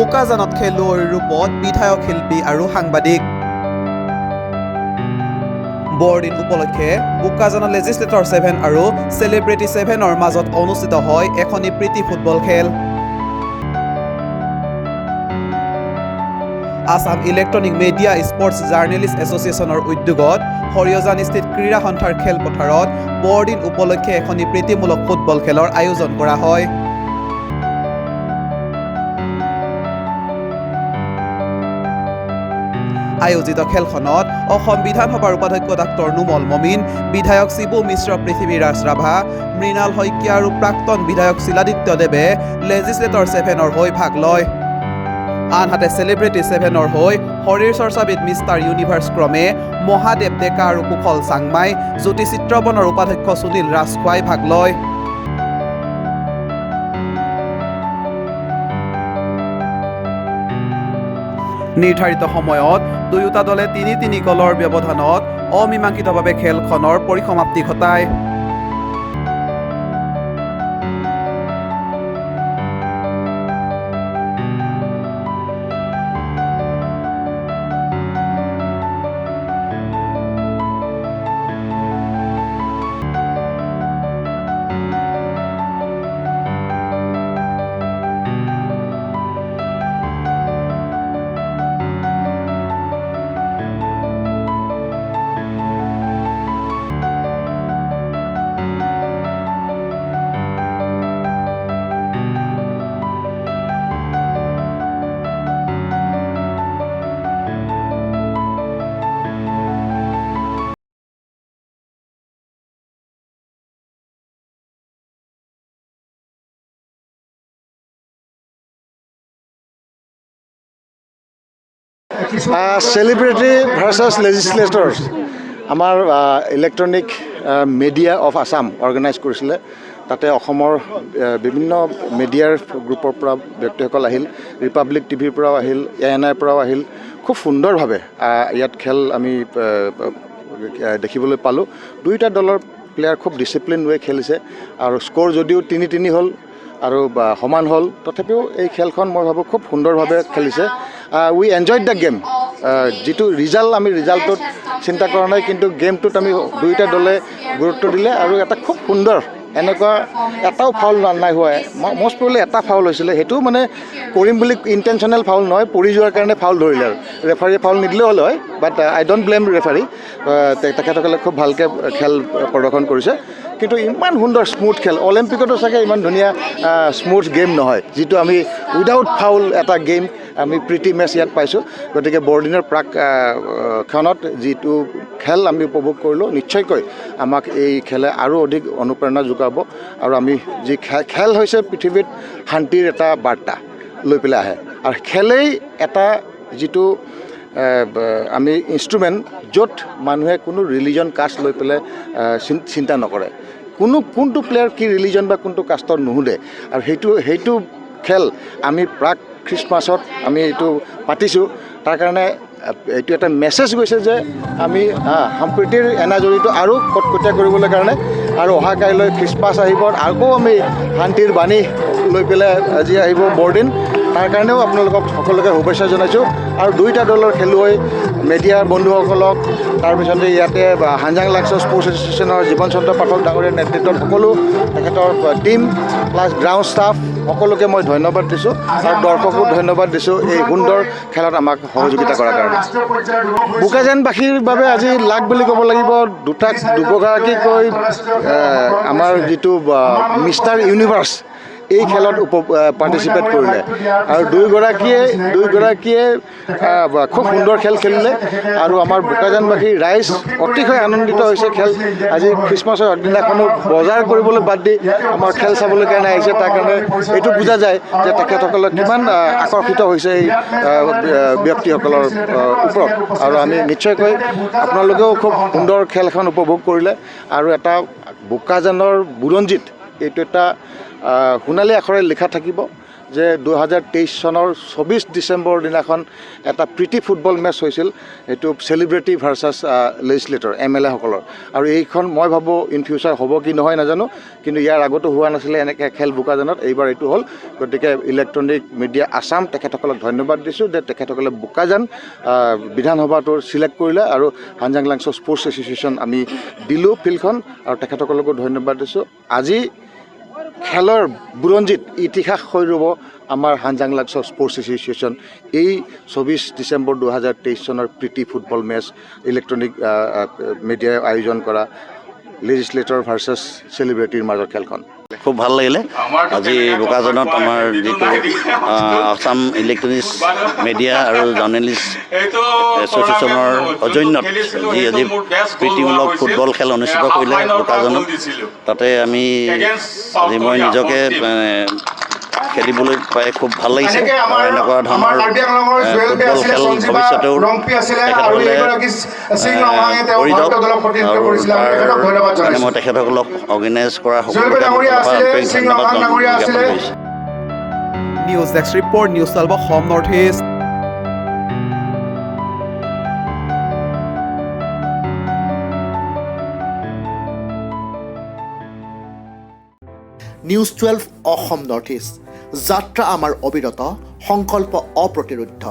বোকাজানত খেলুৱৈৰ ৰূপত বিধায়ক শিল্পী আৰু সাংবাদিক। বৰদিন উপলক্ষে বোকাজানত লেজিছলেটৰ 7 আৰু চেলিব্ৰিটি 7ৰ মাজত অনুষ্ঠিত হয় এখনি প্ৰীতি ফুটবল খেল। Assam electronic media sports journalist এছ'চিয়েশ্যনৰ উদ্যোগত হৰিয়জানস্থিত ক্ৰীড়া সন্থাৰ খেলপথাৰত বৰদিন উপলক্ষে এখনি প্ৰীতিমূলক ফুটবল খেলৰ আয়োজন কৰা হয়। আয়োজিত খেলখনত অসম বিধানসভাৰ উপাধ্যক্ষ ডাক্তৰ নুমল মমিন, বিধায়ক শিবু মিশ্ৰ, পৃথিৱীৰাজ ৰাভা, মৃণাল শইকীয়া আৰু প্ৰাক্তন বিধায়ক শিলাদিত্য দেৱে লেজিছলেটৰ 7ৰ হৈ ভাগ লয়। আনহাতে চেলিব্ৰিটি 7ৰ হৈ শৰীৰ চৰ্চাবিদ মিষ্টাৰ ইউনিভাৰ্ছ ক্ৰমে মহাদেৱ ডেকা আৰু কুশল চাংমাই, জ্যোতি চিত্ৰবনৰ উপাধ্যক্ষ সুনীল ৰাজখোৱাই ভাগ লয়। নিৰ্ধাৰিত সময়ত দুয়োটা দলে ৩-৩ গ'লৰ ব্যৱধানত অমীমাংসিতভাৱে খেলখনৰ পৰিসমাপ্তি ঘটায়। Celebrity versus legislators আমাৰ electronic media of Assam organise কৰিছিলে। তাতে অসমৰ বিভিন্ন মিডিয়াৰ গ্ৰুপৰ পৰা ব্যক্তিসকল আহিল, ৰিপাব্লিক টিভিৰ পৰাও আহিল, ANIৰ পৰাও আহিল। খুব সুন্দৰভাৱে ইয়াত খেল আমি দেখিবলৈ পালোঁ। দুয়োটা দলৰ প্লেয়াৰ খুব ডিচিপ্লিন ৱে খেলিছে আৰু স্ক'ৰ যদিও 3-3 হ'ল আৰু সমান হ'ল, তথাপিও এই খেলখন মই ভাবোঁ খুব সুন্দৰভাৱে খেলিছে। উই এনজয়ড দ্য গেম। যিটো ৰিজাল্ট আমি ৰিজাল্টটোত চিন্তা কৰা নাই, কিন্তু গেমটোত আমি দুয়োটা দলে গুৰুত্ব দিলে আৰু এটা খুব সুন্দৰ এনেকুৱা এটাও ফাউল নাই হোৱা। মষ্ট প্ৰবলি এটা ফাউল হৈছিলে, সেইটো মানে কৰিম বুলি ইণ্টেনশ্যনেল ফাউল নহয়, পৰি যোৱাৰ কাৰণে ফাউল ধৰিলে আৰু ৰেফাৰীয়ে ফাউল নিদিলেও হ'ল হয়। বাট আই ডোণ্ট ব্লেম ৰেফাৰী, তেখেতসকলে খুব ভালকৈ খেল প্ৰদৰ্শন কৰিছে। কিন্তু ইমান সুন্দৰ স্মুথ খেল, অলিম্পিকতো চাগে ইমান ধুনীয়া স্মুথ গেম নহয়, যিটো আমি উইদাউট ফাউল এটা গেম আমি প্ৰীতি মেচ ইয়াত পাইছোঁ। গতিকে বৰদিনৰ প্ৰাকখনত যিটো খেল আমি উপভোগ কৰিলোঁ, নিশ্চয়কৈ আমাক এই খেলে আৰু অধিক অনুপ্ৰেৰণা যোগাব আৰু আমি যি খেল হৈছে পৃথিৱীত শান্তিৰ এটা বাৰ্তা লৈ পেলাই আহে। আৰু খেলেই এটা যিটো আমি ইনষ্ট্ৰুমেণ্ট, য'ত মানুহে কোনো ৰিলিজন কাষ্ট লৈ পেলাই চিন্তা নকৰে, কোনটো প্লেয়াৰ কি ৰিলিজন বা কোনটো কাষ্টৰ নুসুধে। আৰু সেইটো খেল আমি খ্ৰীষ্টমাছত আমি এইটো পাতিছোঁ। তাৰ কাৰণে এইটো এটা মেছেজ গৈছে যে আমি সম্প্ৰীতিৰ এনাজৰীটো আৰু কটকটীয়া কৰিবলৈ কাৰণে, আৰু অহা কাইলৈ খ্ৰীষ্টমাছ আহিব, আকৌ আমি শান্তিৰ বাণী লৈ পেলাই আজি আহিব বৰদিন। তাৰ কাৰণেও আপোনালোকক সকলোকে শুভেচ্ছা জনাইছোঁ। আৰু দুয়োটা দলৰ খেলুৱৈ, মিডিয়াৰ বন্ধুসকলক, তাৰপিছতে ইয়াতে হানজাং লাক্সৰ স্পৰ্টছ এছ'চিয়েশ্যনৰ জীৱন চন্দ্ৰ পাঠক ডাঙৰীয়াৰ নেতৃত্বত সকলো তেখেতৰ টীম প্লাছ গ্ৰাউণ্ড ষ্টাফ সকলোকে মই ধন্যবাদ দিছোঁ আৰু দৰ্শকো ধন্যবাদ দিছোঁ এই সুন্দৰ খেলত আমাক সহযোগিতা কৰাৰ কাৰণে। বোকাজানবাসীৰ বাবে আজি লাক বুলি ক'ব লাগিব। দুগৰাকীকৈ আমাৰ যিটো মিষ্টাৰ ইউনিভাৰ্ছ এই খেলত পাৰ্টিচিপেট কৰিলে আৰু দুয়োগৰাকীয়ে খুব সুন্দৰ খেল খেলিলে আৰু আমাৰ বোকাজানবাসী ৰাইজ অতিশয় আনন্দিত হৈছে। খেল আজি খ্ৰীষ্টমাছৰ আগদিনাখনো বজাৰ কৰিবলৈ বাদ দি আমাৰ খেল চাবলৈ কাৰণে আহিছে। তাৰ কাৰণে এইটো বুজা যায় যে তেখেতসকলে কিমান আকৰ্ষিত হৈছে এই ব্যক্তিসকলৰ ওপৰত। আৰু আমি নিশ্চয়কৈ আপোনালোকেও খুব সুন্দৰ খেল এখন উপভোগ কৰিলে আৰু এটা বোকাজানৰ বুৰঞ্জীত এইটো এটা সোণালী আখৰে লিখা থাকিব যে 2023 চনৰ 24 ডিচেম্বৰ দিনাখন এটা প্ৰীতি ফুটবল মেচ হৈছিল, এইটো চেলিব্ৰিটি ভাৰ্চাছ লেজিছলেটৰ MLA সকলৰ, আৰু এইখন মই ভাবোঁ ইন ফিউচাৰ হ'ব কি নহয় নাজানো, কিন্তু ইয়াৰ আগতো হোৱা নাছিলে এনেকৈ খেল বোকাজানত, এইবাৰ এইটো হ'ল। গতিকে ইলেক্ট্ৰনিক মিডিয়া আছাম তেখেতসকলক ধন্যবাদ দিছোঁ যে তেখেতসকলে বোকাজান বিধানসভাটো চিলেক্ট কৰিলে, আৰু হানজাং লাংছ স্পৰ্টছ এছ'চিয়েশ্যন আমি দিলোঁ ফিল্ডখন, আৰু তেখেতসকলকো ধন্যবাদ দিছোঁ। আজি খেলৰ বুৰঞ্জীত ইতিহাস হৈ ৰ'ব আমাৰ হানজাং লাংছ স্পৰ্টছ এছ'চিয়েশ্যন এই 24 ডিচেম্বৰ 2023 চনৰ প্ৰীতি ফুটবল মেচ ইলেক্ট্ৰনিক মিডিয়াই আয়োজন কৰা লেজিছলেটৰ ভাৰ্চাছ চেলিব্ৰিটিৰ মাজৰ খেলখন। খুব ভাল লাগিলে আজি বোকাজানত আমাৰ যিটো আছাম ইলেক্ট্ৰনিক্স মিডিয়া আৰু জাৰ্নেলিষ্ট এছ'চিয়েশ্যনৰ সৌজন্যত যি আজি প্ৰীতিমূলক ফুটবল খেল অনুষ্ঠিত কৰিলে বোকাজানত, তাতে আমি আজি মই নিজকে খেলিবলৈ পাই খুব ভাল লাগিছে। আৰু এনেকুৱা ধৰণৰ ফুটবল খেল ভৱিষ্যতেও তেখেতসকলে কৰি যাওক, আৰু তাৰ মই তেখেতসকলক অৰ্গেনাইজ কৰা সকলোকে আন্তৰিক ধন্যবাদ জ্ঞাপন কৰিছোঁ। News desk report, news 12 Assam north east. News 12 Assam north east, যাত্ৰা আমাৰ অবিৰত, সংকল্প অপ্ৰতিৰোধ্য।